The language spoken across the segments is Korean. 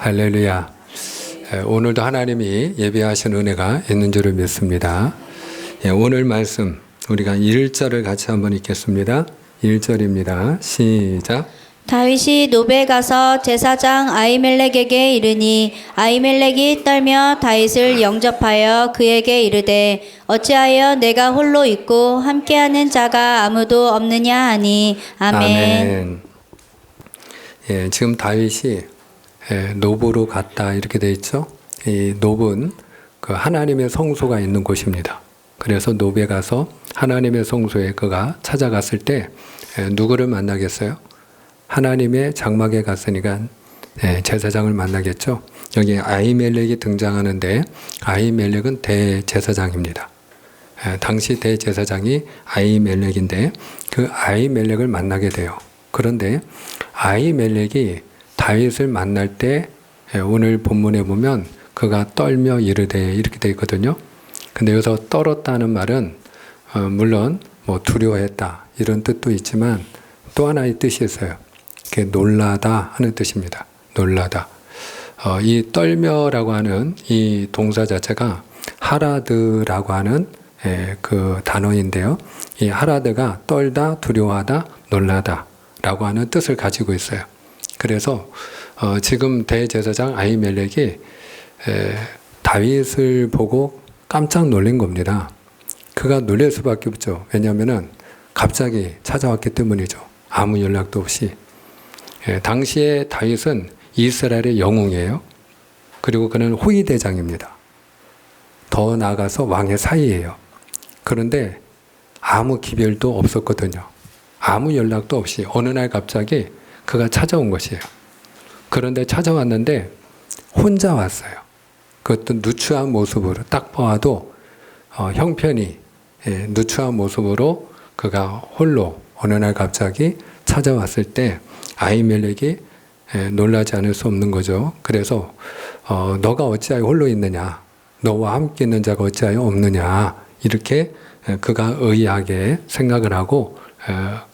할렐루야. 오늘도 하나님이 예비하신 은혜가 있는 줄을 믿습니다. 오늘 말씀 우리가 1절을 같이 한번 읽겠습니다. 1절입니다. 시작. 다윗이 노베 가서 제사장 아히멜렉에게 이르니 아히멜렉이 떨며 다윗을 영접하여 그에게 이르되 어찌하여 내가 홀로 있고 함께하는 자가 아무도 없느냐 하니 아멘. 지금 다윗이 노브로 갔다 이렇게 돼 있죠. 이 노브는 그 하나님의 성소가 있는 곳입니다. 그래서 노베 가서 하나님의 성소에 그가 찾아갔을 때 누구를 만나겠어요? 하나님의 장막에 갔으니까 제사장을 만나겠죠. 여기 아히멜렉이 등장하는데 아히멜렉은 대제사장입니다. 당시 대제사장이 아히멜렉인데 그 아히멜렉을 만나게 돼요. 그런데 아히멜렉이 다윗을 만날 때 오늘 본문에 보면 그가 떨며 이르되 이렇게 되어 있거든요. 근데 여기서 떨었다는 말은 물론 뭐 두려워했다 이런 뜻도 있지만 또 하나의 뜻이 있어요. 그게 놀라다 하는 뜻입니다. 놀라다. 이 떨며라고 하는 이 동사 자체가 하라드라고 하는 그 단어인데요. 이 하라드가 떨다, 두려워하다, 놀라다 라고 하는 뜻을 가지고 있어요. 그래서 지금 대제사장 아히멜렉이 다윗을 보고 깜짝 놀란 겁니다. 그가 놀랄 수밖에 없죠. 왜냐하면 갑자기 찾아왔기 때문이죠. 아무 연락도 없이. 당시에 다윗은 이스라엘의 영웅이에요. 그리고 그는 호위대장입니다. 더 나아가서 왕의 사이예요. 그런데 아무 기별도 없었거든요. 아무 연락도 없이 어느 날 갑자기 그가 찾아온 것이에요. 그런데 찾아왔는데 혼자 왔어요. 그것도 누추한 모습으로 딱 봐도 형편이 누추한 모습으로 그가 홀로 어느 날 갑자기 찾아왔을 때 아히멜렉이 놀라지 않을 수 없는 거죠. 그래서 너가 어찌하여 홀로 있느냐, 너와 함께 있는 자가 어찌하여 없느냐 이렇게 그가 의아하게 생각을 하고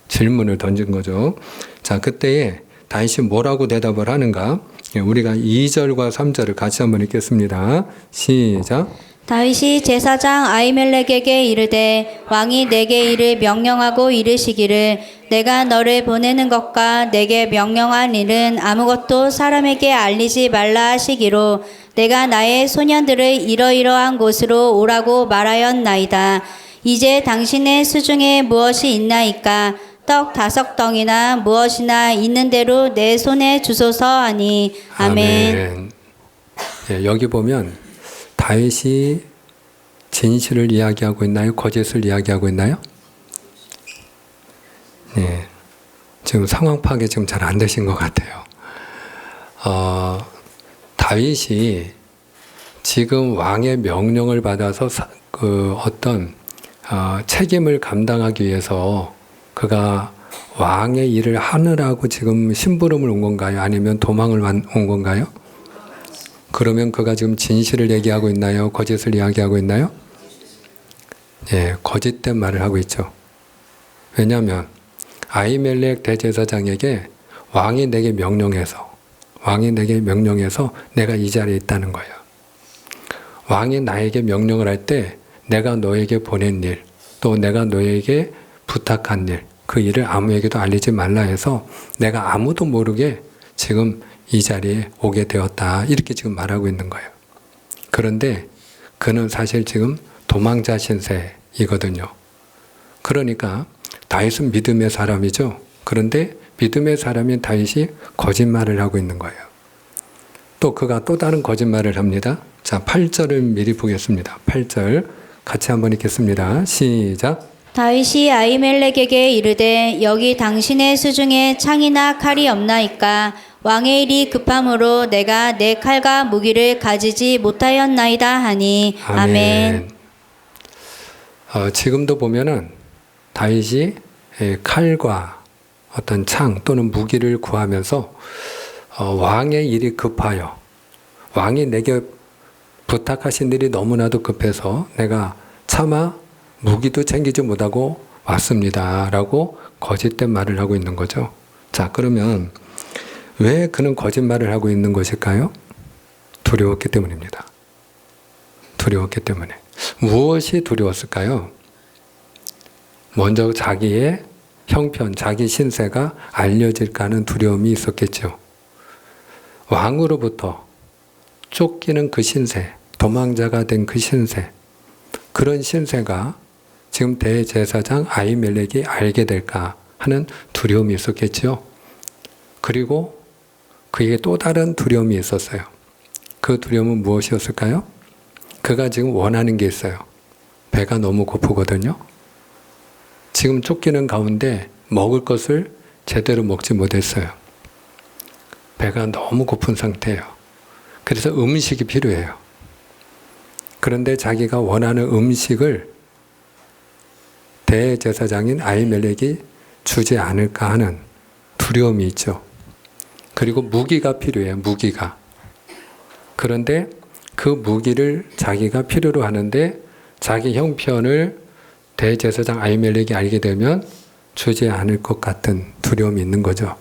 질문을 던진 거죠. 자, 그때에 다윗이 뭐라고 대답을 하는가? 우리가 2절과 3절을 같이 한번 읽겠습니다. 시작. 다윗이 제사장 아히멜렉에게 이르되 왕이 내게 이를 명령하고 이르시기를 내가 너를 보내는 것과 내게 명령한 일은 아무것도 사람에게 알리지 말라 하시기로 내가 나의 소년들을 이러이러한 곳으로 오라고 말하였나이다. 이제 당신의 수중에 무엇이 있나이까? 떡 5덩이나 무엇이나 있는 대로 내 손에 주소서 하니 아멘. 여기 보면 다윗이 진실을 이야기하고 있나요? 거짓을 이야기하고 있나요? 지금 상황 파악이 지금 잘 안 되신 것 같아요. 다윗이 지금 왕의 명령을 받아서 어떤 책임을 감당하기 위해서 그가 왕의 일을 하느라고 지금 심부름을 온 건가요? 아니면 도망을 온 건가요? 그러면 그가 지금 진실을 얘기하고 있나요? 거짓을 이야기하고 있나요? 거짓된 말을 하고 있죠. 왜냐하면 아히멜렉 대제사장에게 왕이 내게 명령해서 내가 이 자리에 있다는 거예요. 왕이 나에게 명령을 할 때 내가 너에게 보낸 일, 또 내가 너에게 부탁한 일, 그 일을 아무에게도 알리지 말라 해서 내가 아무도 모르게 지금 이 자리에 오게 되었다. 이렇게 지금 말하고 있는 거예요. 그런데 그는 사실 지금 도망자 신세이거든요. 그러니까 다윗은 믿음의 사람이죠. 그런데 믿음의 사람인 다윗이 거짓말을 하고 있는 거예요. 또 그가 또 다른 거짓말을 합니다. 자, 8절을 미리 보겠습니다. 8절 같이 한번 읽겠습니다. 시작. 다윗이 아히멜렉에게 이르되 여기 당신의 수중에 창이나 칼이 없나이까? 왕의 일이 급함으로 내가 내 칼과 무기를 가지지 못하였나이다 하니 아멘. 지금도 보면은 다윗이 칼과 어떤 창 또는 무기를 구하면서 왕의 일이 급하여 왕이 내게 부탁하신 일이 너무나도 급해서 내가 차마 무기도 챙기지 못하고 왔습니다 라고 거짓된 말을 하고 있는 거죠. 자, 그러면 왜 그는 거짓말을 하고 있는 것일까요? 두려웠기 때문입니다. 두려웠기 때문에. 무엇이 두려웠을까요? 먼저 자기의 형편, 자기 신세가 알려질까 하는 두려움이 있었겠죠. 왕으로부터 쫓기는 그 신세, 도망자가 된 그 신세, 그런 신세가 지금 대제사장 아히멜렉이 알게 될까 하는 두려움이 있었겠죠. 그리고 그에게 또 다른 두려움이 있었어요. 그 두려움은 무엇이었을까요? 그가 지금 원하는 게 있어요. 배가 너무 고프거든요. 지금 쫓기는 가운데 먹을 것을 제대로 먹지 못했어요. 배가 너무 고픈 상태예요. 그래서 음식이 필요해요. 그런데 자기가 원하는 음식을 대제사장인 아히멜렉이 주지 않을까 하는 두려움이 있죠. 그리고 무기가 필요해요. 무기가. 그런데 그 무기를 자기가 필요로 하는데 자기 형편을 대제사장 아히멜렉이 알게 되면 주지 않을 것 같은 두려움이 있는 거죠.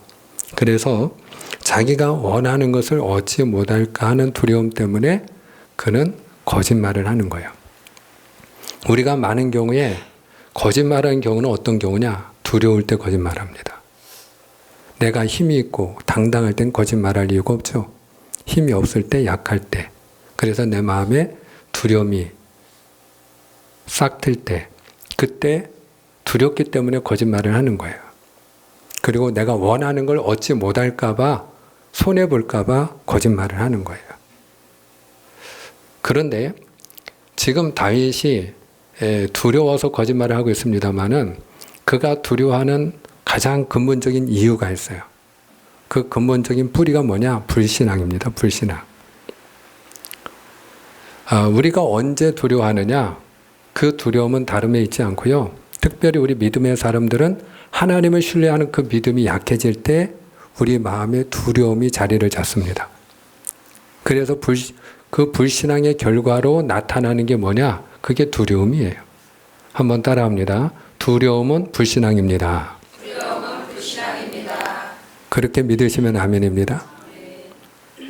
그래서 자기가 원하는 것을 얻지 못할까 하는 두려움 때문에 그는 거짓말을 하는 거예요. 우리가 많은 경우에 거짓말하는 경우는 어떤 경우냐? 두려울 때 거짓말합니다. 내가 힘이 있고 당당할 땐 거짓말할 이유가 없죠. 힘이 없을 때, 약할 때. 그래서 내 마음에 두려움이 싹 틀 때, 그때 두렵기 때문에 거짓말을 하는 거예요. 그리고 내가 원하는 걸 얻지 못할까 봐, 손해볼까 봐 거짓말을 하는 거예요. 그런데 지금 다윗이 두려워서 거짓말을 하고 있습니다마는 그가 두려워하는 가장 근본적인 이유가 있어요. 그 근본적인 뿌리가 뭐냐? 불신앙입니다. 불신앙. 우리가 언제 두려워하느냐? 그 두려움은 다름에 있지 않고요. 특별히 우리 믿음의 사람들은 하나님을 신뢰하는 그 믿음이 약해질 때 우리 마음에 두려움이 자리를 잡습니다. 그래서 그 불신앙의 결과로 나타나는 게 뭐냐? 그게 두려움이에요. 한번 따라합니다. 두려움은 불신앙입니다. 두려움은 불신앙입니다. 그렇게 믿으시면 아멘입니다.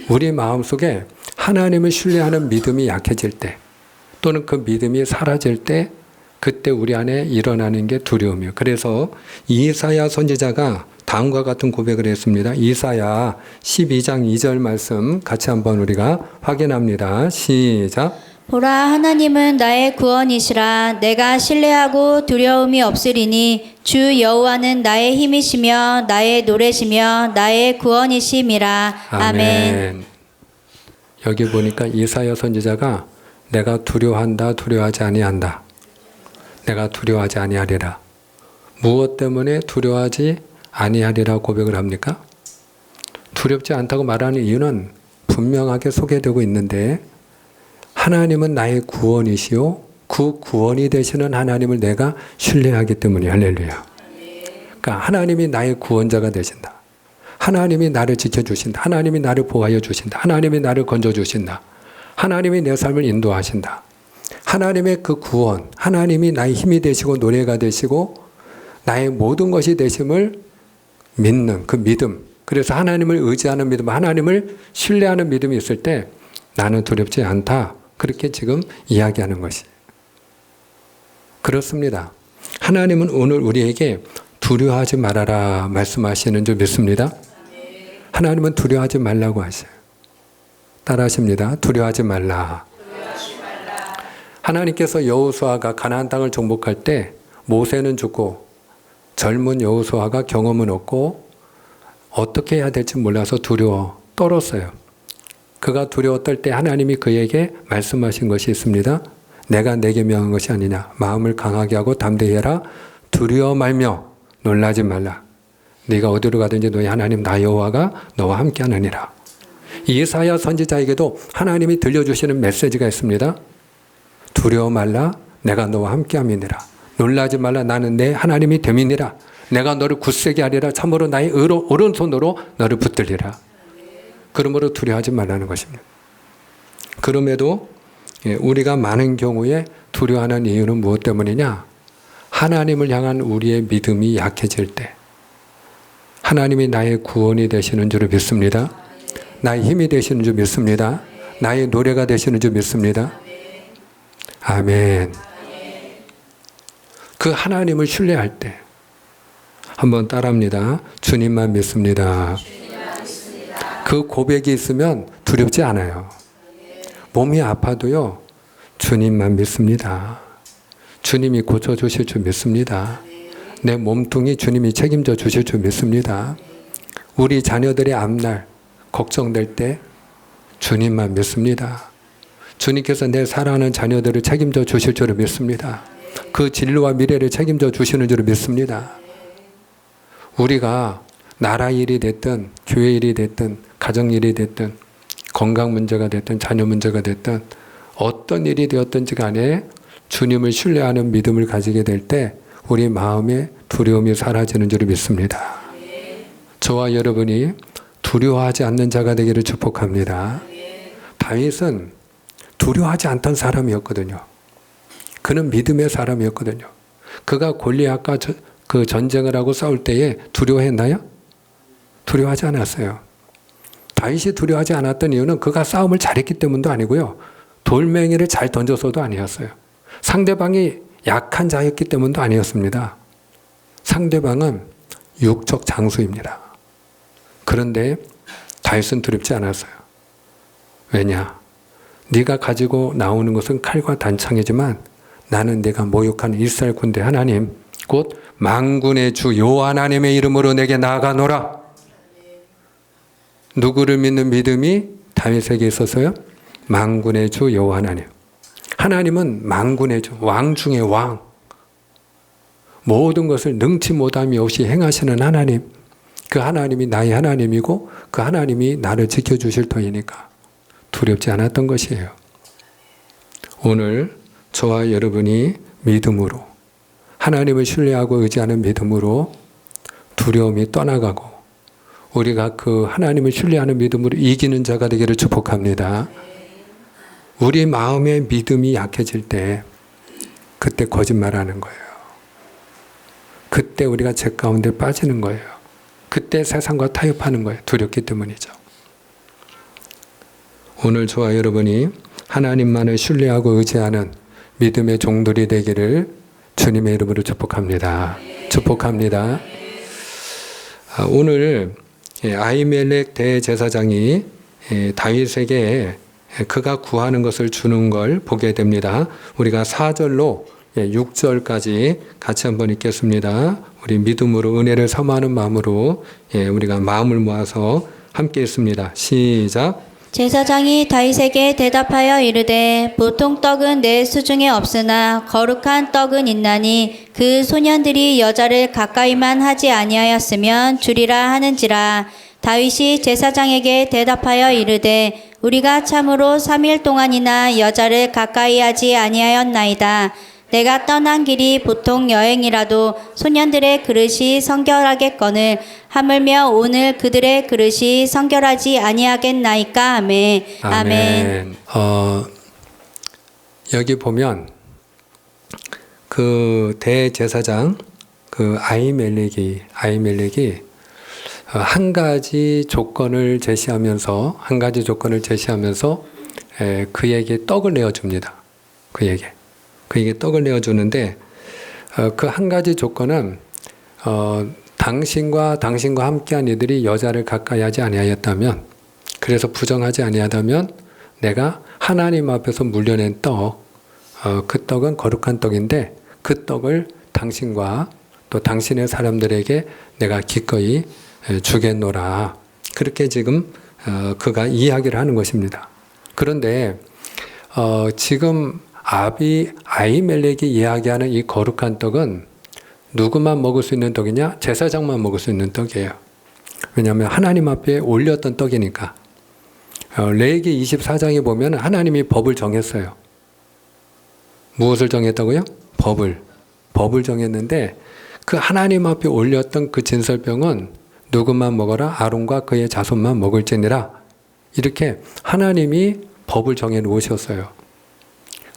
우리 마음속에 하나님을 신뢰하는 믿음이 약해질 때 또는 그 믿음이 사라질 때 그때 우리 안에 일어나는 게 두려움이에요. 그래서 이사야 선지자가 다음과 같은 고백을 했습니다. 이사야 12장 2절 말씀 같이 한번 우리가 확인합니다. 시작. 보라, 하나님은 나의 구원이시라. 내가 신뢰하고 두려움이 없으리니 주 여호와는 나의 힘이시며 나의 노래시며 나의 구원이심이라. 아멘. 여기 보니까 이사야 선지자가 내가 두려워한다, 두려워하지 아니한다. 내가 두려워하지 아니하리라. 무엇 때문에 두려워하지 아니하리라 고백을 합니까? 두렵지 않다고 말하는 이유는 분명하게 소개되고 있는데 하나님은 나의 구원이시요 그 구원이 되시는 하나님을 내가 신뢰하기 때문에 할렐루야. 그러니까 하나님이 나의 구원자가 되신다. 하나님이 나를 지켜주신다. 하나님이 나를 보호하여 주신다. 하나님이 나를 건져주신다. 하나님이 내 삶을 인도하신다. 하나님의 그 구원, 하나님이 나의 힘이 되시고 노래가 되시고 나의 모든 것이 되심을 믿는 그 믿음. 그래서 하나님을 의지하는 믿음, 하나님을 신뢰하는 믿음이 있을 때 나는 두렵지 않다. 그렇게 지금 이야기하는 것이. 그렇습니다. 하나님은 오늘 우리에게 두려워하지 말아라 말씀하시는 줄 믿습니다. 하나님은 두려워하지 말라고 하셔요. 따라하십니다. 두려워하지 말라. 하나님께서 여호수아가 가나안 땅을 정복할 때 모세는 죽고 젊은 여호수아가 경험은 없고 어떻게 해야 될지 몰라서 두려워 떨었어요. 그가 두려워 떨 때 하나님이 그에게 말씀하신 것이 있습니다. 내가 내게 명한 것이 아니냐. 마음을 강하게 하고 담대히 해라. 두려워 말며 놀라지 말라. 네가 어디로 가든지 너희 하나님 나 여호와가 너와 함께 하느니라. 이사야 선지자에게도 하나님이 들려주시는 메시지가 있습니다. 두려워 말라. 내가 너와 함께 함이니라. 놀라지 말라. 나는 내 하나님이 됨이니라. 내가 너를 굳세게 하리라. 참으로 나의 오른손으로 너를 붙들리라. 그러므로 두려워하지 말라는 것입니다. 그럼에도 우리가 많은 경우에 두려워하는 이유는 무엇 때문이냐? 하나님을 향한 우리의 믿음이 약해질 때, 하나님이 나의 구원이 되시는 줄 믿습니다. 나의 힘이 되시는 줄 믿습니다. 나의 노래가 되시는 줄 믿습니다. 아멘. 그 하나님을 신뢰할 때 한번 따라합니다. 주님만 믿습니다. 그 고백이 있으면 두렵지 않아요. 몸이 아파도요, 주님만 믿습니다. 주님이 고쳐주실 줄 믿습니다. 내 몸뚱이 주님이 책임져 주실 줄 믿습니다. 우리 자녀들의 앞날 걱정될 때 주님만 믿습니다. 주님께서 내 사랑하는 자녀들을 책임져 주실 줄 믿습니다. 그 진로와 미래를 책임져 주시는 줄 믿습니다. 우리가 나라 일이 됐든 교회 일이 됐든 가정 일이 됐든 건강 문제가 됐든 자녀 문제가 됐든 어떤 일이 되었든지 간에 주님을 신뢰하는 믿음을 가지게 될 때 우리 마음에 두려움이 사라지는 줄 믿습니다. 저와 여러분이 두려워하지 않는 자가 되기를 축복합니다. 다윗은 두려워하지 않던 사람이었거든요. 그는 믿음의 사람이었거든요. 그가 골리앗과 그 전쟁을 하고 싸울 때에 두려워했나요? 두려워하지 않았어요. 다윗이 두려워하지 않았던 이유는 그가 싸움을 잘했기 때문도 아니고요. 돌멩이를 잘 던져서도 아니었어요. 상대방이 약한 자였기 때문도 아니었습니다. 상대방은 육적 장수입니다. 그런데 다윗은 두렵지 않았어요. 왜냐? 네가 가지고 나오는 것은 칼과 단창이지만 나는 내가 모욕하는 이스라엘 군대 하나님 곧 만군의 주 여호와 하나님의 이름으로 내게 나아가노라. 누구를 믿는 믿음이 다윗에게 있어서요? 만군의 주 여호와 하나님. 하나님은 만군의 주, 왕 중의 왕. 모든 것을 능치 못함이 없이 행하시는 하나님. 그 하나님이 나의 하나님이고 그 하나님이 나를 지켜주실 터이니까 두렵지 않았던 것이에요. 오늘 저와 여러분이 믿음으로 하나님을 신뢰하고 의지하는 믿음으로 두려움이 떠나가고 우리가 그 하나님을 신뢰하는 믿음으로 이기는 자가 되기를 축복합니다. 우리 마음의 믿음이 약해질 때 그때 거짓말하는 거예요. 그때 우리가 죄 가운데 빠지는 거예요. 그때 세상과 타협하는 거예요. 두렵기 때문이죠. 오늘 저와 여러분이 하나님만을 신뢰하고 의지하는 믿음의 종들이 되기를 주님의 이름으로 축복합니다. 축복합니다. 오늘 아히멜렉 대제사장이 다윗에게 그가 구하는 것을 주는 걸 보게 됩니다. 우리가 4절로 6절까지 같이 한번 읽겠습니다. 우리 믿음으로 은혜를 사모하는 마음으로 우리가 마음을 모아서 함께 읽습니다. 시작. 제사장이 다윗에게 대답하여 이르되 보통 떡은 내 수중에 없으나 거룩한 떡은 있나니 그 소년들이 여자를 가까이만 하지 아니하였으면 주리라 하는지라. 다윗이 제사장에게 대답하여 이르되 우리가 참으로 3일 동안이나 여자를 가까이 하지 아니하였나이다. 내가 떠난 길이 보통 여행이라도 소년들의 그릇이 성결하겠거늘 하물며 오늘 그들의 그릇이 성결하지 아니하겠나이까. 아멘. 아멘. 여기 보면 그 대제사장 그 아히멜렉이 한 가지 조건을 제시하면서 그에게 떡을 내어줍니다. 그에게 떡을 내어주는데 그 한 가지 조건은 당신과 함께한 이들이 여자를 가까이 하지 아니하였다면, 그래서 부정하지 아니하다면 내가 하나님 앞에서 물려낸 떡, 그 떡은 거룩한 떡인데 그 떡을 당신과 또 당신의 사람들에게 내가 기꺼이 주겠노라. 그렇게 지금 그가 이야기를 하는 것입니다. 그런데 지금 아히멜렉이 이야기하는 이 거룩한 떡은 누구만 먹을 수 있는 떡이냐? 제사장만 먹을 수 있는 떡이에요. 왜냐하면 하나님 앞에 올렸던 떡이니까. 레위기 24장에 보면 하나님이 법을 정했어요. 무엇을 정했다고요? 법을 정했는데 그 하나님 앞에 올렸던 그 진설병은 누구만 먹어라? 아론과 그의 자손만 먹을지니라. 이렇게 하나님이 법을 정해 놓으셨어요.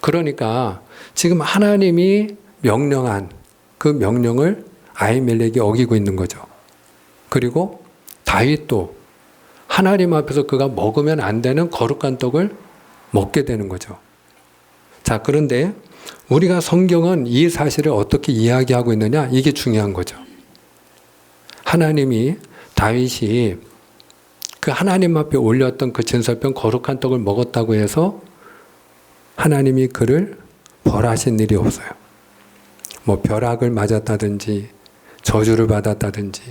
그러니까 지금 하나님이 명령한 그 명령을 아히멜렉이 어기고 있는 거죠. 그리고 다윗도 하나님 앞에서 그가 먹으면 안 되는 거룩한 떡을 먹게 되는 거죠. 자, 그런데 우리가 성경은 이 사실을 어떻게 이야기하고 있느냐? 이게 중요한 거죠. 하나님이 다윗이 그 하나님 앞에 올렸던 그 진설병 거룩한 떡을 먹었다고 해서 하나님이 그를 벌하신 일이 없어요. 뭐 벼락을 맞았다든지 저주를 받았다든지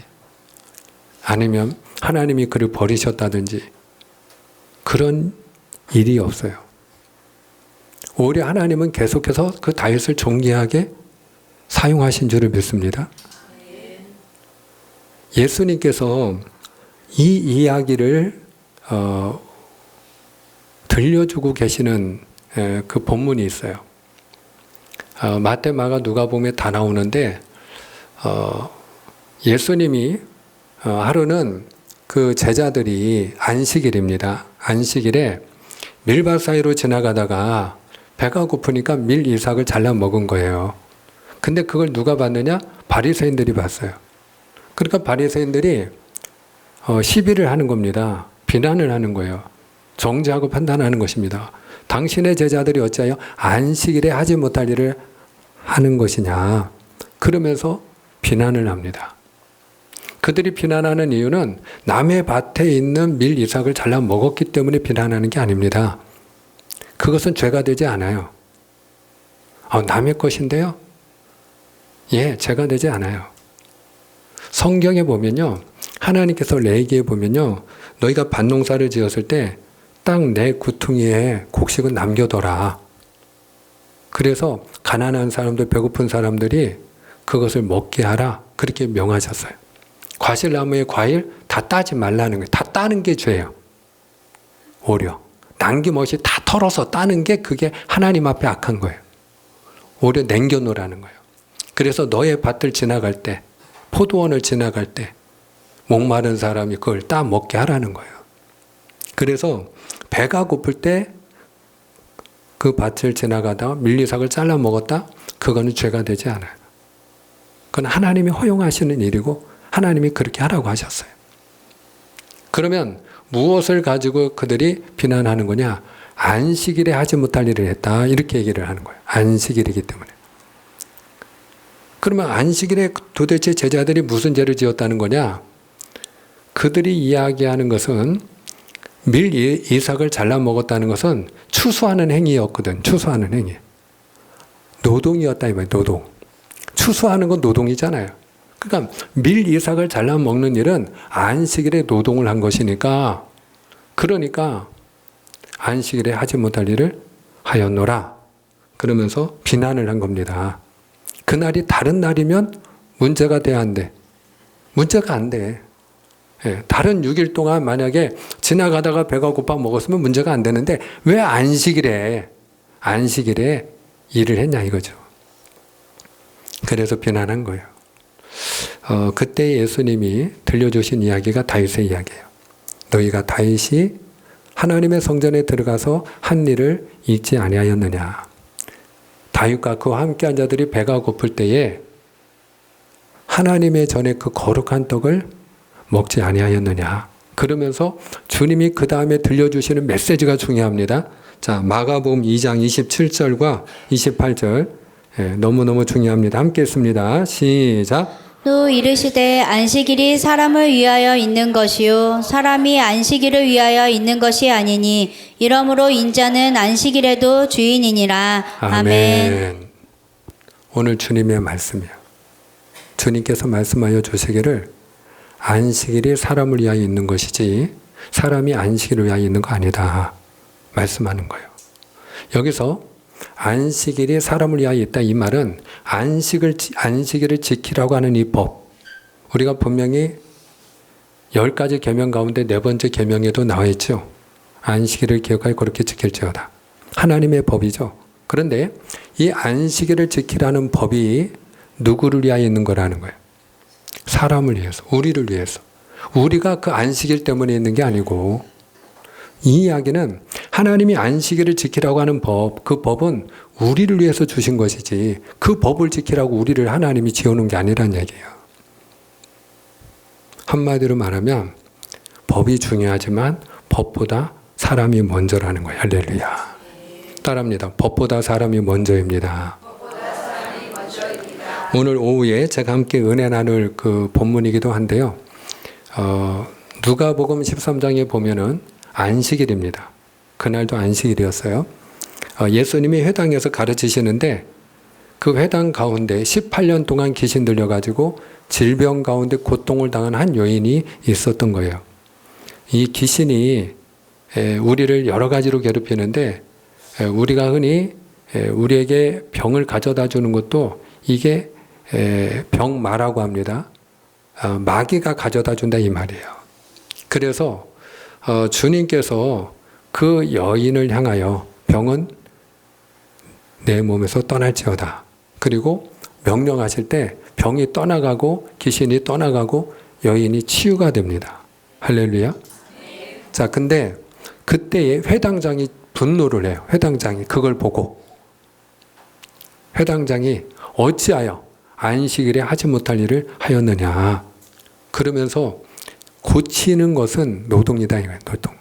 아니면 하나님이 그를 버리셨다든지 그런 일이 없어요. 오히려 하나님은 계속해서 그 다윗을 존귀하게 사용하신 줄을 믿습니다. 예수님께서 이 이야기를 들려주고 계시는 그 본문이 있어요. 마태, 마가, 누가복음에 다 나오는데 예수님이 하루는 그 제자들이 안식일입니다. 안식일에 밀밭 사이로 지나가다가 배가 고프니까 밀 이삭을 잘라 먹은 거예요. 근데 그걸 누가 봤느냐? 바리새인들이 봤어요. 그러니까 바리새인들이 시비를 하는 겁니다. 비난을 하는 거예요. 정죄하고 판단하는 것입니다. 당신의 제자들이 어찌하여 안식일에 하지 못할 일을 하는 것이냐. 그러면서 비난을 합니다. 그들이 비난하는 이유는 남의 밭에 있는 밀 이삭을 잘라 먹었기 때문에 비난하는 게 아닙니다. 그것은 죄가 되지 않아요. 남의 것인데요? 예, 죄가 되지 않아요. 성경에 보면요, 하나님께서 레위기에 보면요, 너희가 밭농사를 지었을 때 땅 내 구퉁이에 곡식은 남겨둬라. 그래서 가난한 사람들, 배고픈 사람들이 그것을 먹게 하라. 그렇게 명하셨어요. 과실나무의 과일 다 따지 말라는 거예요. 다 따는 게 죄예요. 오히려 남김없이 다 털어서 따는 게 그게 하나님 앞에 악한 거예요. 오히려 남겨놓으라는 거예요. 그래서 너의 밭을 지나갈 때, 포도원을 지나갈 때 목마른 사람이 그걸 따 먹게 하라는 거예요. 그래서 배가 고플 때 그 밭을 지나가다 밀리삭을 잘라 먹었다? 그거는 죄가 되지 않아요. 그건 하나님이 허용하시는 일이고 하나님이 그렇게 하라고 하셨어요. 그러면 무엇을 가지고 그들이 비난하는 거냐? 안식일에 하지 못할 일을 했다. 이렇게 얘기를 하는 거예요. 안식일이기 때문에. 그러면 안식일에 도대체 제자들이 무슨 죄를 지었다는 거냐? 그들이 이야기하는 것은 밀 이삭을 잘라 먹었다는 것은 추수하는 행위였거든. 추수하는 행위. 노동이었다 이 말이에요. 노동. 추수하는 건 노동이잖아요. 그러니까 밀 이삭을 잘라 먹는 일은 안식일에 노동을 한 것이니까, 그러니까 안식일에 하지 못할 일을 하였노라. 그러면서 비난을 한 겁니다. 그날이 다른 날이면 문제가 돼야 안 돼. 문제가 안 돼. 예, 다른 6일 동안 만약에 지나가다가 배가 고파 먹었으면 문제가 안 되는데 왜 안식일에 일을 했냐 이거죠. 그래서 비난한 거예요. 그때 예수님이 들려주신 이야기가 다윗의 이야기예요. 너희가 다윗이 하나님의 성전에 들어가서 한 일을 잊지 아니하였느냐. 다윗과 그와 함께한 자들이 배가 고플 때에 하나님의 전에 그 거룩한 떡을 먹지 아니하였느냐. 그러면서 주님이 그 다음에 들려주시는 메시지가 중요합니다. 자, 마가복음 2장 27절과 28절 너무너무 중요합니다. 함께 읽습니다. 시작. 또 이르시되 안식일이 사람을 위하여 있는 것이요 사람이 안식일을 위하여 있는 것이 아니니 이러므로 인자는 안식일에도 주인이니라. 아멘. 오늘 주님의 말씀이에요. 주님께서 말씀하여 주시기를 안식일이 사람을 위하여 있는 것이지 사람이 안식일을 위하여 있는 거 아니다 말씀하는 거예요. 여기서 안식일이 사람을 위하여 있다 이 말은 안식일을 지키라고 하는 이 법, 우리가 분명히 10가지 계명 가운데 4번째 계명에도 나와 있죠. 안식일을 기억하여 그렇게 지킬지어다. 하나님의 법이죠. 그런데 이 안식일을 지키라는 법이 누구를 위하여 있는 거라는 거예요. 사람을 위해서, 우리를 위해서. 우리가 그 안식일 때문에 있는 게 아니고, 이 이야기는 하나님이 안식일을 지키라고 하는 법, 그 법은 우리를 위해서 주신 것이지 그 법을 지키라고 우리를 하나님이 지어놓은 게 아니란 얘기예요. 한마디로 말하면 법이 중요하지만 법보다 사람이 먼저라는 거예요. 할렐루야. 따라합니다. 법보다 사람이 먼저입니다. 오늘 오후에 제가 함께 은혜 나눌 그 본문이기도 한데요. 누가복음 13장에 보면은 안식일입니다. 그날도 안식일이었어요. 예수님이 회당에서 가르치시는데 그 회당 가운데 18년 동안 귀신 들려가지고 질병 가운데 고통을 당한 한 여인이 있었던 거예요. 이 귀신이 우리를 여러 가지로 괴롭히는데 우리가 흔히 우리에게 병을 가져다 주는 것도 이게 병마라고 합니다. 마귀가 가져다 준다 이 말이에요. 그래서 주님께서 그 여인을 향하여 병은 내 몸에서 떠날지어다. 그리고 명령하실 때 병이 떠나가고 귀신이 떠나가고 여인이 치유가 됩니다. 할렐루야. 자, 근데 그때에 회당장이 분노를 해요. 회당장이 그걸 보고 회당장이 어찌하여 안식일에 하지 못할 일을 하였느냐. 그러면서 고치는 것은 노동이다 이거예요. 노동.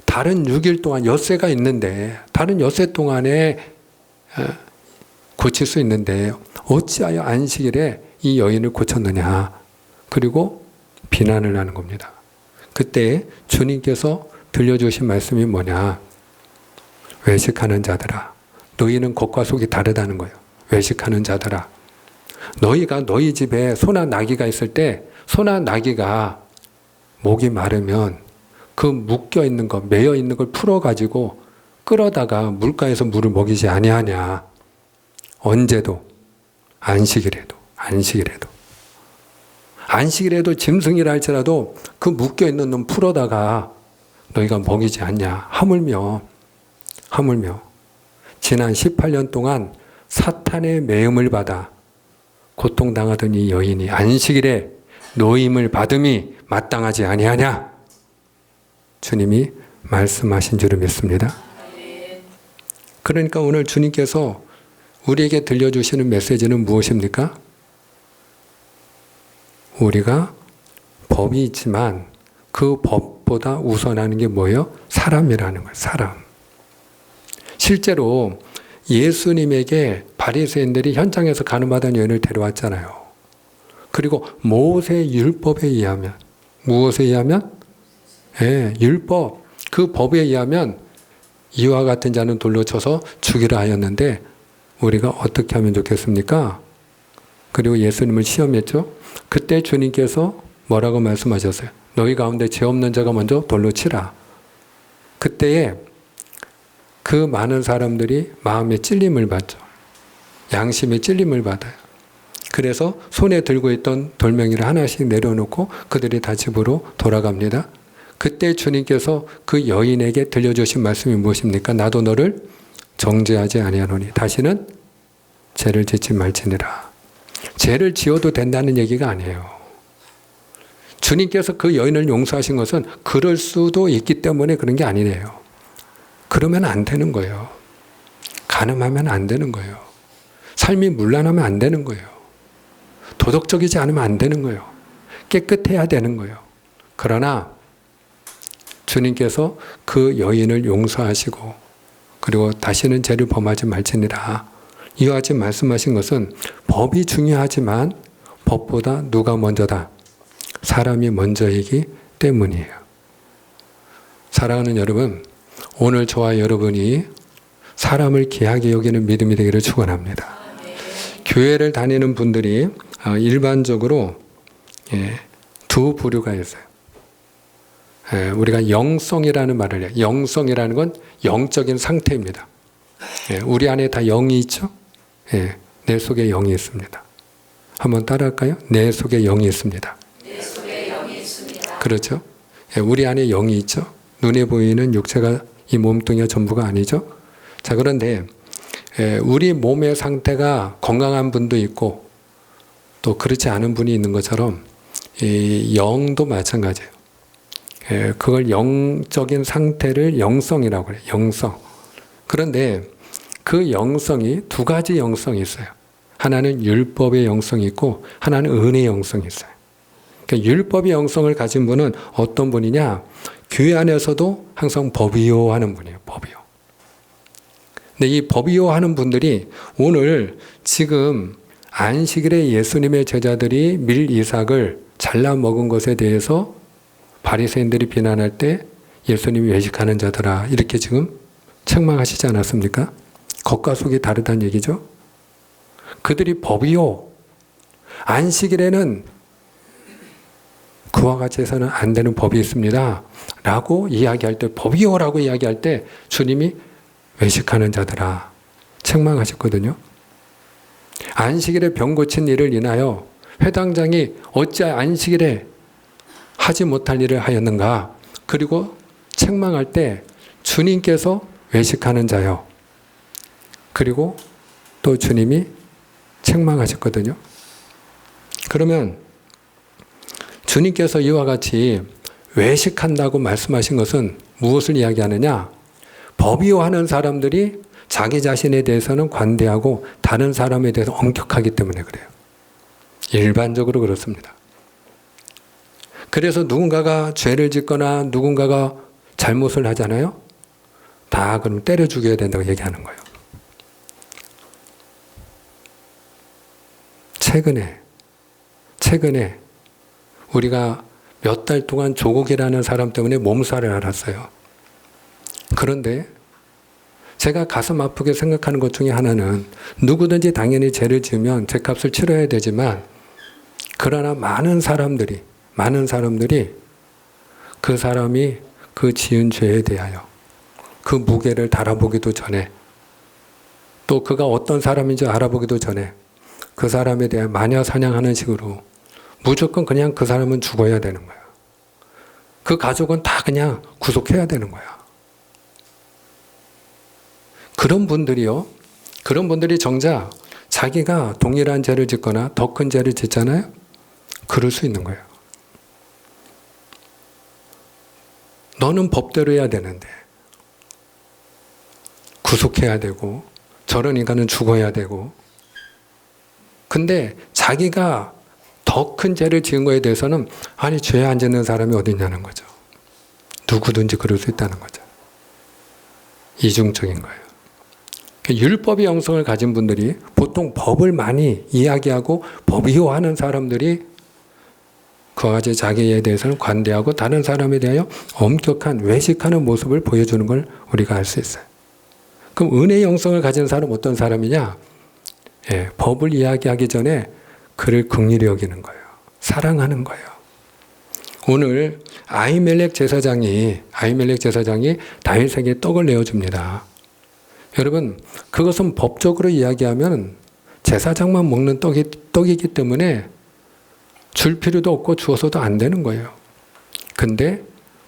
다른 6일 동안 엿새가 있는데 다른 엿새 동안에 고칠 수 있는데 어찌하여 안식일에 이 여인을 고쳤느냐. 그리고 비난을 하는 겁니다. 그때 주님께서 들려주신 말씀이 뭐냐. 외식하는 자들아. 너희는 겉과 속이 다르다는 거예요. 외식하는 자들아. 너희가 너희 집에 소나 나귀가 있을 때 소나 나귀가 목이 마르면 그 묶여 있는 거, 매여 있는 걸 풀어가지고 끌어다가 물가에서 물을 먹이지 아니하냐. 언제도 안식일에도 안식일에도 짐승이라 할지라도 그 묶여 있는 놈 풀어다가 너희가 먹이지 않냐. 하물며 지난 18년 동안 사탄의 매음을 받아 고통당하던 이 여인이 안식일에 노임을 받음이 마땅하지 아니하냐. 주님이 말씀하신 줄을 믿습니다. 그러니까 오늘 주님께서 우리에게 들려주시는 메시지는 무엇입니까? 우리가 법이 있지만 그 법보다 우선하는 게 뭐예요? 사람이라는 거예요. 사람. 실제로 예수님에게 바리새인들이 현장에서 가늠하던 여인을 데려왔잖아요. 그리고 모세 율법에 의하면 무엇에 의하면? 율법. 그 법에 의하면 이와 같은 자는 돌로 쳐서 죽이라 하였는데 우리가 어떻게 하면 좋겠습니까? 그리고 예수님을 시험했죠. 그때 주님께서 뭐라고 말씀하셨어요? 너희 가운데 죄 없는 자가 먼저 돌로 치라. 그때에 그 많은 사람들이 마음에 찔림을 받죠. 양심에 찔림을 받아요. 그래서 손에 들고 있던 돌멩이를 하나씩 내려놓고 그들이 다 집으로 돌아갑니다. 그때 주님께서 그 여인에게 들려주신 말씀이 무엇입니까? 나도 너를 정죄하지 아니하노니 다시는 죄를 짓지 말지니라. 죄를 지어도 된다는 얘기가 아니에요. 주님께서 그 여인을 용서하신 것은 그럴 수도 있기 때문에 그런 게 아니래요. 그러면 안 되는 거예요. 간음하면 안 되는 거예요. 삶이 문란하면 안 되는 거예요. 도덕적이지 않으면 안 되는 거예요. 깨끗해야 되는 거예요. 그러나 주님께서 그 여인을 용서하시고 그리고 다시는 죄를 범하지 말지니라. 이와 같이 말씀하신 것은 법이 중요하지만 법보다 누가 먼저다? 사람이 먼저이기 때문이에요. 사랑하는 여러분, 오늘 저와 여러분이 사람을 귀하게 여기는 믿음이 되기를 축원합니다. 교회를 다니는 분들이 일반적으로 두 부류가 있어요. 우리가 영성이라는 말을 해요. 영성이라는 건 영적인 상태입니다. 우리 안에 다 영이 있죠? 내 속에 영이 있습니다. 한번 따라할까요? 내 속에 영이 있습니다. 내 속에 영이 있습니다. 그렇죠? 우리 안에 영이 있죠? 눈에 보이는 육체가 이 몸뚱이가 전부가 아니죠? 자, 그런데 우리 몸의 상태가 건강한 분도 있고 또 그렇지 않은 분이 있는 것처럼 이 영도 마찬가지예요. 그걸 영적인 상태를 영성이라고 그래요. 영성. 그런데 그 영성이 두 가지 영성이 있어요. 하나는 율법의 영성이 있고 하나는 은혜의 영성이 있어요. 그러니까 율법의 영성을 가진 분은 어떤 분이냐? 교회 안에서도 항상 법이요 하는 분이에요. 법이요. 근데 이 법이요 하는 분들이 오늘 지금 안식일에 예수님의 제자들이 밀 이삭을 잘라 먹은 것에 대해서 바리새인들이 비난할 때 예수님이 외식하는 자들아 이렇게 지금 책망하시지 않았습니까? 겉과 속이 다르다는 얘기죠. 그들이 법이요. 안식일에는 그와 같이 해서는 안 되는 법이 있습니다. 라고 이야기할 때, 법이요 라고 이야기할 때 주님이 외식하는 자들아 책망하셨거든요. 안식일에 병 고친 일을 인하여 회당장이 어찌 안식일에 하지 못할 일을 하였는가. 그리고 책망할 때 주님께서 외식하는 자요. 그리고 또 주님이 책망하셨거든요. 그러면 주님께서 이와 같이 외식한다고 말씀하신 것은 무엇을 이야기하느냐? 법이요 하는 사람들이 자기 자신에 대해서는 관대하고 다른 사람에 대해서 엄격하기 때문에 그래요. 일반적으로 그렇습니다. 그래서 누군가가 죄를 짓거나 누군가가 잘못을 하잖아요. 다 그럼 때려 죽여야 된다고 얘기하는 거예요. 최근에 우리가 몇 달 동안 조국이라는 사람 때문에 몸살을 앓았어요. 그런데 제가 가슴 아프게 생각하는 것 중에 하나는 누구든지 당연히 죄를 지으면 죄값을 치러야 되지만 그러나 많은 사람들이 그 사람이 그 지은 죄에 대하여 그 무게를 달아보기도 전에 또 그가 어떤 사람인지 알아보기도 전에 그 사람에 대해 마녀 사냥하는 식으로 무조건 그냥 그 사람은 죽어야 되는 거야. 그 가족은 다 그냥 구속해야 되는 거야. 그런 분들이 정작 자기가 동일한 죄를 짓거나 더 큰 죄를 짓잖아요. 그럴 수 있는 거예요. 너는 법대로 해야 되는데 구속해야 되고 저런 인간은 죽어야 되고 근데 자기가 더 큰 죄를 지은 거에 대해서는 아니 죄 안 짓는 사람이 어디 있냐는 거죠. 누구든지 그럴 수 있다는 거죠. 이중적인 거예요. 율법의 영성을 가진 분들이 보통 법을 많이 이야기하고 법이요하는 사람들이 그와 같이 자기에 대해서는 관대하고 다른 사람에 대하여 엄격한 외식하는 모습을 보여주는 걸 우리가 알 수 있어요. 그럼 은혜의 영성을 가진 사람은 어떤 사람이냐? 법을 이야기하기 전에 그를 긍휼히 여기는 거예요. 사랑하는 거예요. 오늘 아히멜렉 제사장이 다윗에게 떡을 내어줍니다. 여러분, 그것은 법적으로 이야기하면 제사장만 먹는 떡이기 때문에 줄 필요도 없고 주어서도 안 되는 거예요. 근데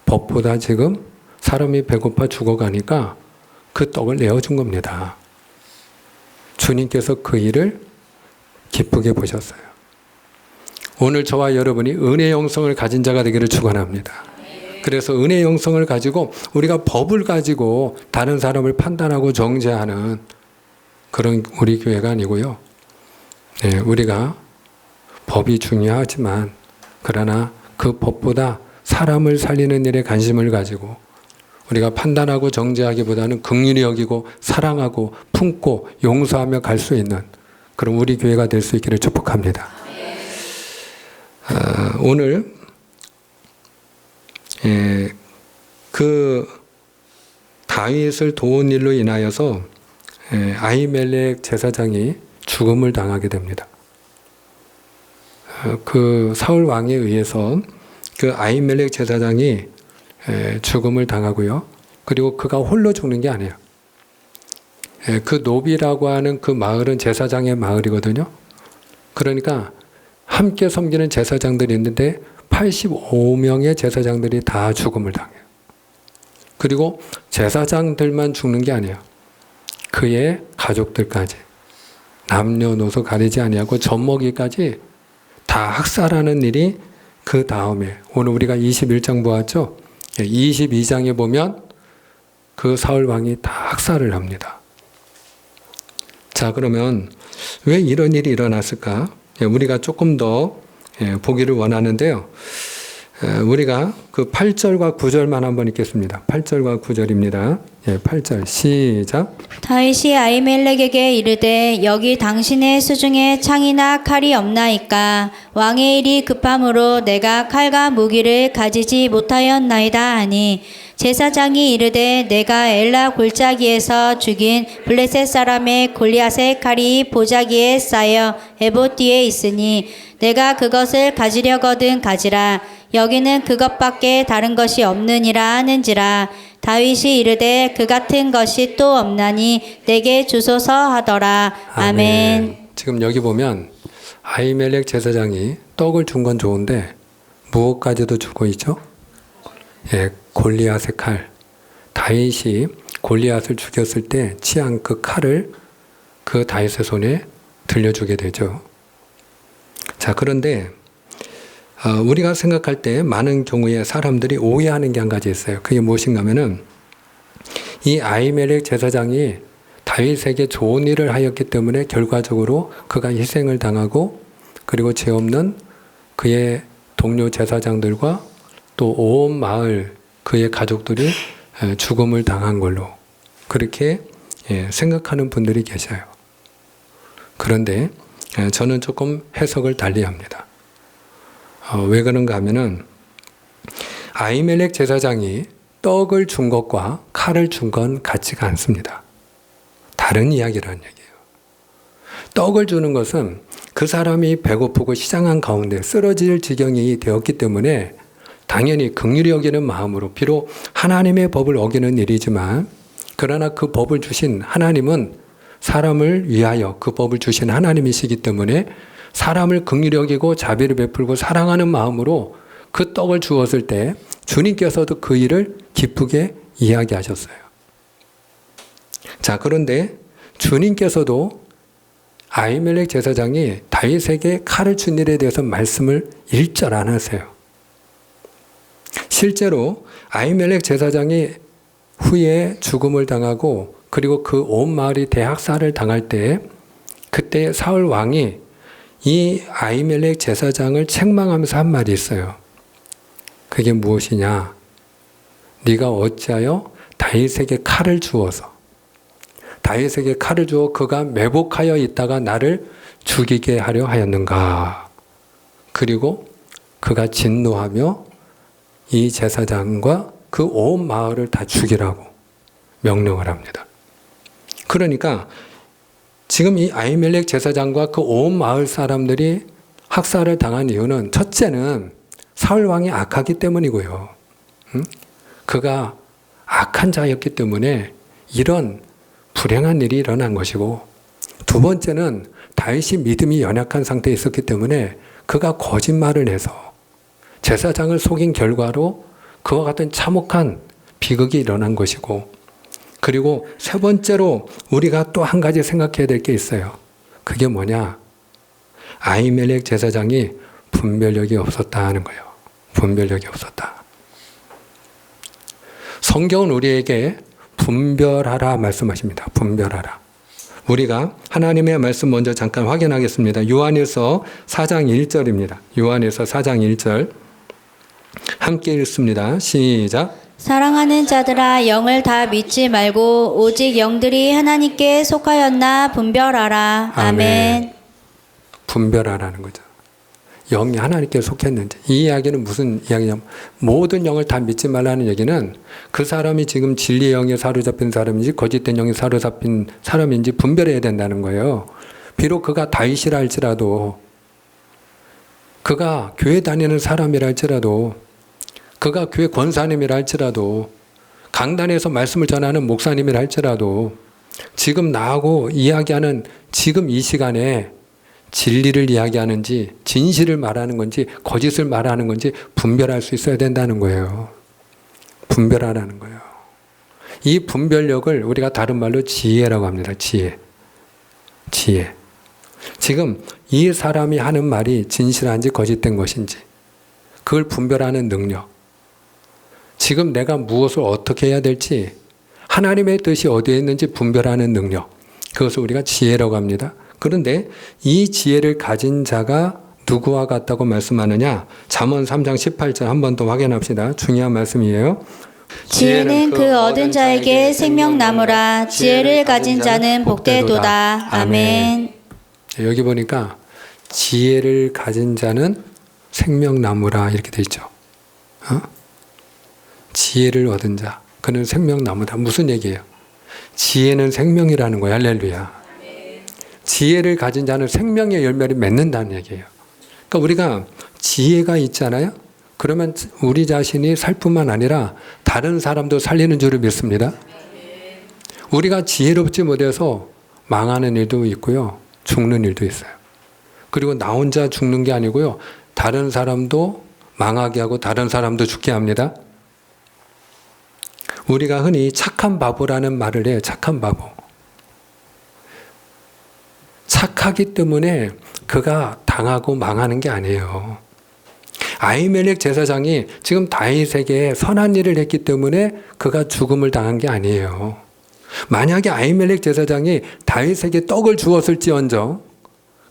법보다 지금 사람이 배고파 죽어가니까 그 떡을 내어준 겁니다. 주님께서 그 일을 기쁘게 보셨어요. 오늘 저와 여러분이 은혜의 영성을 가진 자가 되기를 축원합니다. 그래서 은혜의 영성을 가지고 우리가 법을 가지고 다른 사람을 판단하고 정죄하는 그런 우리 교회가 아니고요. 우리가 법이 중요하지만 그러나 그 법보다 사람을 살리는 일에 관심을 가지고 우리가 판단하고 정죄하기보다는 긍휼히 여기고 사랑하고 품고 용서하며 갈 수 있는 그런 우리 교회가 될 수 있기를 축복합니다. 오늘 그 다윗을 도운 일로 인하여서 아히멜렉 제사장이 죽음을 당하게 됩니다. 그 사울 왕에 의해서 그 아히멜렉 제사장이 죽음을 당하고요. 그리고 그가 홀로 죽는 게 아니에요. 그 노비라고 하는 그 마을은 제사장의 마을이거든요. 그러니까 함께 섬기는 제사장들이 있는데 85명의 제사장들이 다 죽음을 당해요. 그리고 제사장들만 죽는 게 아니에요. 그의 가족들까지 남녀노소 가리지 아니하고 젖먹이까지 다 학살하는 일이 그 다음에 오늘 우리가 21장 보았죠. 22장에 보면 그 사울 왕이 다 학살을 합니다. 자, 그러면 왜 이런 일이 일어났을까? 우리가 조금 더 보기를 원하는데요. 우리가 그 8절과 9절만 한번 읽겠습니다. 8절과 9절입니다. 8절 시작. 다윗이 아히멜렉에게 이르되 여기 당신의 수중에 창이나 칼이 없나이까 왕의 일이 급함으로 내가 칼과 무기를 가지지 못하였나이다 하니 제사장이 이르되 내가 엘라 골짜기에서 죽인 블레셋 사람의 골리앗의 칼이 보자기에 쌓여 에봇 뒤에 있으니 내가 그것을 가지려거든 가지라. 여기는 그것밖에 다른 것이 없느니라 하는지라. 다윗이 이르되 그 같은 것이 또 없나니 내게 주소서 하더라. 아멘. 지금 여기 보면 아히멜렉 제사장이 떡을 준 건 좋은데 무엇까지도 주고 있죠? 골리앗의 칼. 다윗이 골리앗을 죽였을 때 취한 그 칼을 그 다윗의 손에 들려주게 되죠. 자, 그런데 우리가 생각할 때 많은 경우에 사람들이 오해하는 게 한 가지 있어요. 그게 무엇인가 하면은 이 아히멜렉 제사장이 다윗에게 좋은 일을 하였기 때문에 결과적으로 그가 희생을 당하고 그리고 죄 없는 그의 동료 제사장들과 또 온 마을 그의 가족들이 죽음을 당한 걸로 그렇게 생각하는 분들이 계셔요. 그런데 저는 조금 해석을 달리합니다. 왜 그런가 하면은 아히멜렉 제사장이 떡을 준 것과 칼을 준 건 같지가 않습니다. 다른 이야기라는 얘기예요. 떡을 주는 것은 그 사람이 배고프고 시장한 가운데 쓰러질 지경이 되었기 때문에 당연히 긍휼히 여기는 마음으로 비록 하나님의 법을 어기는 일이지만 그러나 그 법을 주신 하나님은 사람을 위하여 그 법을 주신 하나님이시기 때문에 사람을 긍휼히 여기고 자비를 베풀고 사랑하는 마음으로 그 떡을 주었을 때 주님께서도 그 일을 기쁘게 이야기하셨어요. 자, 그런데 주님께서도 아히멜렉 제사장이 다윗에게 칼을 준 일에 대해서 말씀을 일절 안 하세요. 실제로 아히멜렉 제사장이 후에 죽음을 당하고 그리고 그 온 마을이 대학살을 당할 때 그때 사울 왕이 이 아히멜렉 제사장을 책망하면서 한 말이 있어요. 그게 무엇이냐? 네가 어찌하여 다윗에게 칼을 주어서 다윗에게 칼을 주어 그가 매복하여 있다가 나를 죽이게 하려 하였는가? 그리고 그가 진노하며 이 제사장과 그 온 마을을 다 죽이라고 명령을 합니다. 그러니까 지금 이 아히멜렉 제사장과 그 온 마을 사람들이 학살을 당한 이유는 첫째는 사울 왕이 악하기 때문이고요. 그가 악한 자였기 때문에 이런 불행한 일이 일어난 것이고 두 번째는 다윗이 믿음이 연약한 상태에 있었기 때문에 그가 거짓말을 해서 제사장을 속인 결과로 그와 같은 참혹한 비극이 일어난 것이고 그리고 세 번째로 우리가 또 한 가지 생각해야 될 게 있어요. 그게 뭐냐? 아히멜렉 제사장이 분별력이 없었다 하는 거예요. 분별력이 없었다. 성경은 우리에게 분별하라 말씀하십니다. 분별하라. 우리가 하나님의 말씀 먼저 잠깐 확인하겠습니다. 요한일서 4장 1절입니다. 요한일서 4장 1절 함께 읽습니다. 시작. 사랑하는 자들아 영을 다 믿지 말고 오직 영들이 하나님께 속하였나 분별하라. 아멘. 분별하라는 거죠. 영이 하나님께 속했는지. 이 이야기는 무슨 이야기냐면 모든 영을 다 믿지 말라는 얘기는 그 사람이 지금 진리의 영에 사로잡힌 사람인지 거짓된 영에 사로잡힌 사람인지 분별해야 된다는 거예요. 비록 그가 다윗이라 할지라도 그가 교회 다니는 사람이라 할지라도 그가 교회 권사님이라 할지라도 강단에서 말씀을 전하는 목사님이라 할지라도 지금 나하고 이야기하는 지금 이 시간에 진리를 이야기하는지 진실을 말하는 건지 거짓을 말하는 건지 분별할 수 있어야 된다는 거예요. 분별하라는 거예요. 이 분별력을 우리가 다른 말로 지혜라고 합니다. 지혜. 지금 이 사람이 하는 말이 진실한지 거짓된 것인지 그걸 분별하는 능력. 지금 내가 무엇을 어떻게 해야 될지 하나님의 뜻이 어디에 있는지 분별하는 능력. 그것을 우리가 지혜라고 합니다. 그런데 이 지혜를 가진 자가 누구와 같다고 말씀하느냐? 잠언 3장 18절 한 번 더 확인합시다. 중요한 말씀이에요. 지혜는 그 얻은 자에게 생명나무라. 지혜를 가진 자는 복되도다. 아멘. 여기 보니까 지혜를 가진 자는 생명나무라 이렇게 돼 있죠. 지혜를 얻은 자, 그는 생명나무다. 무슨 얘기예요? 지혜는 생명이라는 거야. 할렐루야. 지혜를 가진 자는 생명의 열매를 맺는다는 얘기예요. 그러니까 우리가 지혜가 있잖아요. 그러면 우리 자신이 살 뿐만 아니라 다른 사람도 살리는 줄을 믿습니다. 우리가 지혜롭지 못해서 망하는 일도 있고요. 죽는 일도 있어요. 그리고 나 혼자 죽는 게 아니고요. 다른 사람도 망하게 하고 다른 사람도 죽게 합니다. 우리가 흔히 착한 바보라는 말을 해요. 착한 바보. 착하기 때문에 그가 당하고 망하는 게 아니에요. 아히멜렉 제사장이 지금 다윗에게 선한 일을 했기 때문에 그가 죽음을 당한 게 아니에요. 만약에 아히멜렉 제사장이 다윗에게 떡을 주었을지언정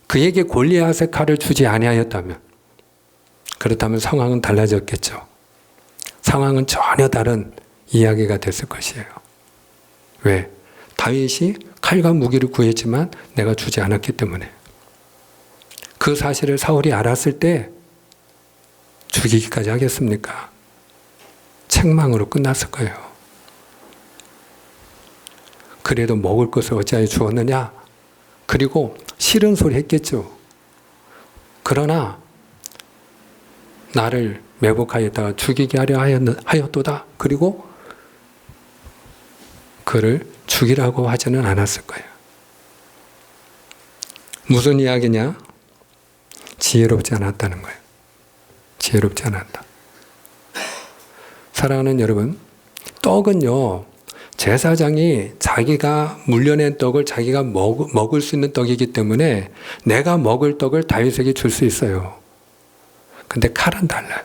그에게 골리앗의 칼을 주지 아니하였다면, 그렇다면 상황은 달라졌겠죠. 상황은 전혀 다른 이야기가 됐을 것이에요. 왜? 다윗이 칼과 무기를 구했지만 내가 주지 않았기 때문에. 그 사실을 사울이 알았을 때 죽이기까지 하겠습니까? 책망으로 끝났을 거예요. 그래도 먹을 것을 어찌하여 주었느냐? 그리고 싫은 소리 했겠죠. 그러나 나를 매복하였다가 죽이게 하려 하였도다. 그리고 그를 죽이라고 하지는 않았을 거예요. 무슨 이야기냐? 지혜롭지 않았다는 거예요. 지혜롭지 않았다. 사랑하는 여러분, 떡은요, 제사장이 자기가 물려낸 떡을 자기가 먹을 수 있는 떡이기 때문에 내가 먹을 떡을 다윗에게 줄 수 있어요. 근데 칼은 달라요.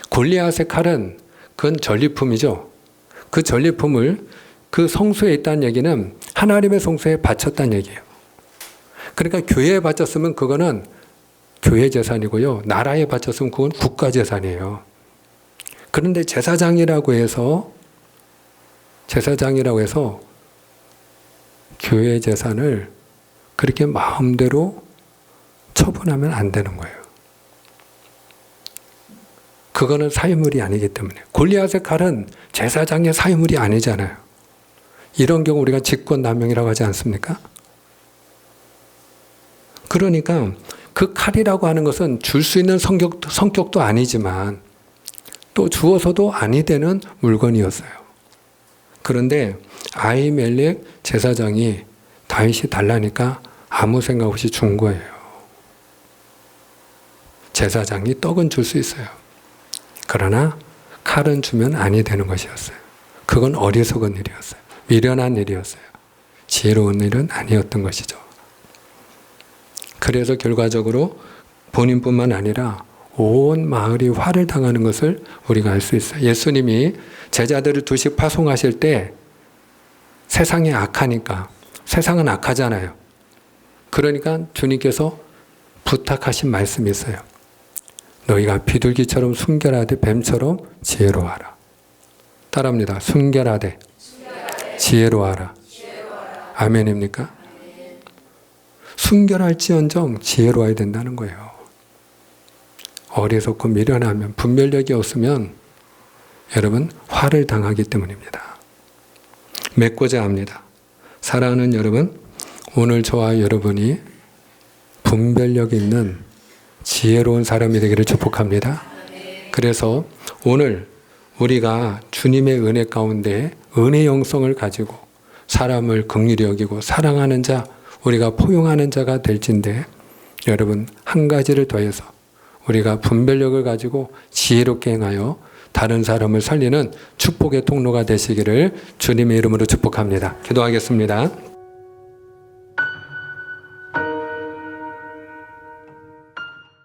골리앗의 칼은 그건 전리품이죠. 그 전리품을 그 성소에 있다는 얘기는 하나님의 성소에 바쳤다는 얘기예요. 그러니까 교회에 바쳤으면 그거는 교회 재산이고요. 나라에 바쳤으면 그건 국가 재산이에요. 그런데 제사장이라고 해서 교회 재산을 그렇게 마음대로 처분하면 안 되는 거예요. 그거는 사유물이 아니기 때문에. 골리앗의 칼은 제사장의 사유물이 아니잖아요. 이런 경우 우리가 직권남용이라고 하지 않습니까? 그러니까 그 칼이라고 하는 것은 줄 수 있는 성격도 아니지만 또 주어서도 아니 되는 물건이었어요. 그런데 아히멜렉 제사장이 다윗이 달라니까 아무 생각 없이 준 거예요. 제사장이 떡은 줄 수 있어요. 그러나 칼은 주면 아니 되는 것이었어요. 그건 어리석은 일이었어요. 미련한 일이었어요. 지혜로운 일은 아니었던 것이죠. 그래서 결과적으로 본인뿐만 아니라 온 마을이 화를 당하는 것을 우리가 알 수 있어요. 예수님이 제자들을 두씩 파송하실 때 세상이 악하니까, 세상은 악하잖아요. 그러니까 주님께서 부탁하신 말씀이 있어요. 너희가 비둘기처럼 순결하되 뱀처럼 지혜로워하라. 따라합니다. 순결하되 지혜로워하라. 아멘입니까? 순결할지언정 지혜로워야 된다는 거예요. 어리석고 미련하면, 분별력이 없으면 여러분 화를 당하기 때문입니다. 맺고자 합니다. 사랑하는 여러분, 오늘 저와 여러분이 분별력 있는 지혜로운 사람이 되기를 축복합니다. 그래서 오늘 우리가 주님의 은혜 가운데 은혜 영성을 가지고 사람을 긍휼히 여기고 사랑하는 자, 우리가 포용하는 자가 될진데, 여러분 한 가지를 더해서 우리가 분별력을 가지고 지혜롭게 행하여 다른 사람을 살리는 축복의 통로가 되시기를 주님의 이름으로 축복합니다. 기도하겠습니다.